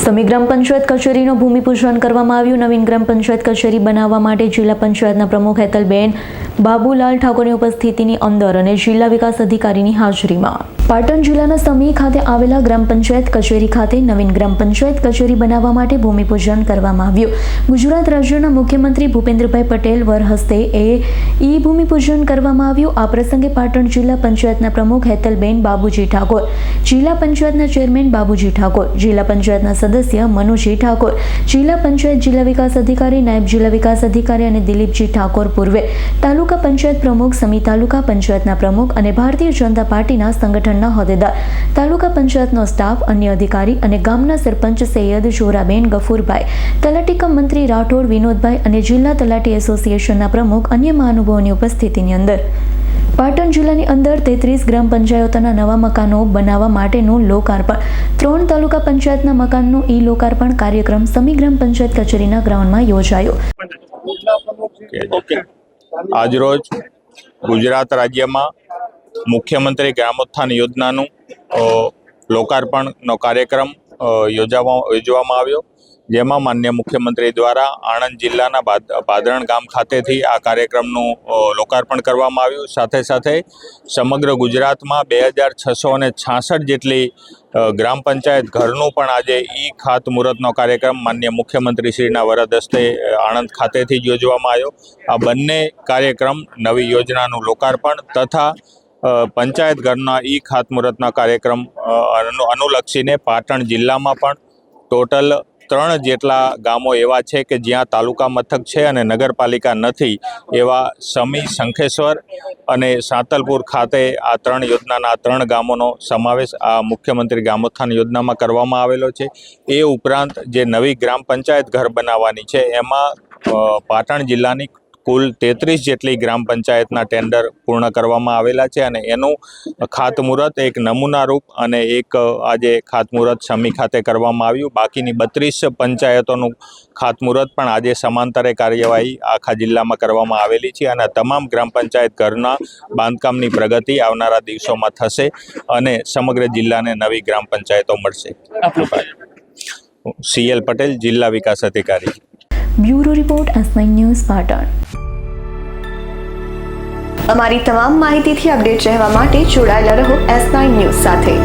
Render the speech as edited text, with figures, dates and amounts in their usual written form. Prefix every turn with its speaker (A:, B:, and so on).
A: સમી ગ્રામ પંચાયત કચેરીનો ભૂમિપૂજન કરવામાં આવ્યું। નવીન ગ્રામ પંચાયત કચેરી બનાવવા માટે જિલ્લા પંચાયતના પ્રમુખ હેતલબેન બાબુલાલ ઠાકોરની ઉપસ્થિતિની અંદર અને જિલ્લા વિકાસ અધિકારીની હાજરીમાં પાટણ જિલ્લાના સમી ખાતે આવેલા ગ્રામ પંચાયત કચેરી ખાતે નવીન ગ્રામ પંચાયત કચેરી બનાવવા માટે ભૂમિપૂજન કરવામાં આવ્યું। ગુજરાત રાજ્યના મુખ્યમંત્રી ભૂપેન્દ્રભાઈ પટેલ વરહસ્તે ઈ ભૂમિપૂજન કરવામાં આવ્યું। આ પ્રસંગે પાટણ જિલ્લા પંચાયતના પ્રમુખ હેતલબેન બાબુજી ઠાકોર, જિલ્લા પંચાયતના ચેરમેન બાબુજી ઠાકોર, જિલ્લા પંચાયતના સદસ્ય મનુજી ઠાકોર, જિલ્લા પંચાયત જિલ્લા વિકાસ અધિકારી, નાયબ જિલ્લા વિકાસ અધિકારી અને દિલીપજી ઠાકોર, પૂર્વે તાલુકા પંચાયત પ્રમુખ, સમી તાલુકા પંચાયતના પ્રમુખ અને ભારતીય જનતા પાર્ટીના સંગઠનના હોદ્દેદાર, તાલુકા પંચાયતનો સ્ટાફ, અન્ય અધિકારી અને ગામના સરપંચ સૈયદ જોરાબેન ગફુરભાઈ, તલાટી કમ મંત્રી રાઠોડ વિનોદભાઈ અને જિલ્લા તલાટી એસોસિએશનના પ્રમુખ અન્ય મહાનુભાવોની ઉપસ્થિતિની અંદર પાટણ જિલ્લાની અંદર 33 ગ્રામ પંચાયતોના નવા મકાનો બનાવવા માટેનું લોકાર્પણ, 3 તાલુકા પંચાયતના મકાનનું ઈ લોકાર્પણ કાર્યક્રમ સમી ગ્રામ પંચાયત કચેરીના ગ્રાઉન્ડમાં યોજાયો।
B: આજરોજ ગુજરાત રાજ્યમાં મુખ્યમંત્રી ગ્રામોત્થાન યોજનાનું લોકાર્પણનો કાર્યક્રમ યોજવામાં આવ્યો, જેમાં માનનીય મુખ્યમંત્રી દ્વારા આણંદ જિલ્લાના ભાદરણ ગામ ખાતેથી આ કાર્યક્રમનું લોકાર્પણ કરવામાં આવ્યું। સાથે સાથે સમગ્ર ગુજરાતમાં 2666 જેટલી ગ્રામ પંચાયત ઘરનું પણ આજે ઈ ખાતમુહૂર્તનો કાર્યક્રમ માનનીય મુખ્યમંત્રીશ્રીના વરદ હસ્તે આણંદ ખાતેથી યોજવામાં આવ્યો। આ બંને કાર્યક્રમ નવી યોજનાનું લોકાર્પણ તથા પંચાયત ઘરના ઈ ખાતમુહૂર્તના કાર્યક્રમ અનુલક્ષીને પાટણ જિલ્લામાં પણ ટોટલ 3 જેટલા ગામો એવા છે કે જ્યાં તાલુકા મથક છે અને નગરપાલિકા નથી, એવા સમી, શંખેશ્વર અને સાંતલપુર ખાતે આ 3 યોજનાના 3 ગામોનો સમાવેશ આ મુખ્યમંત્રી ગ્રામોત્થાન યોજનામાં કરવામાં આવેલો છે। એ ઉપરાંત જે નવી ગ્રામ પંચાયત ઘર બનાવવાની છે એમાં પાટણ જિલ્લાની કુલ 33 જેટલી ગ્રામ પંચાયતના ટેન્ડર પૂર્ણ કરવામાં આવેલા છે અને એનું ખાતમુહૂર્ત એક નમૂના રૂપ અને એક આજે ખાતમુહૂર્ત સમી ખાતે કરવામાં આવ્યું। બાકીની 32 પંચાયતોનું ખાતમુહૂર્ત પણ આજે સમાંતરે કાર્યવાહી આખા જિલ્લામાં કરવામાં આવેલી છે અને તમામ ગ્રામ પંચાયત ઘરના બાંધકામની પ્રગતિ આવનારા દિવસોમાં થશે અને સમગ્ર જિલ્લાને નવી ગ્રામ પંચાયતો મળશે। CL પટેલ, જિલ્લા વિકાસ અધિકારી।
A: Bureau report S9 news Patan.
C: અમારી તમામ માહિતીથી અપડેટ રહેવા માટે જોડાયેલા રહો S9 ન્યૂઝ સાથે।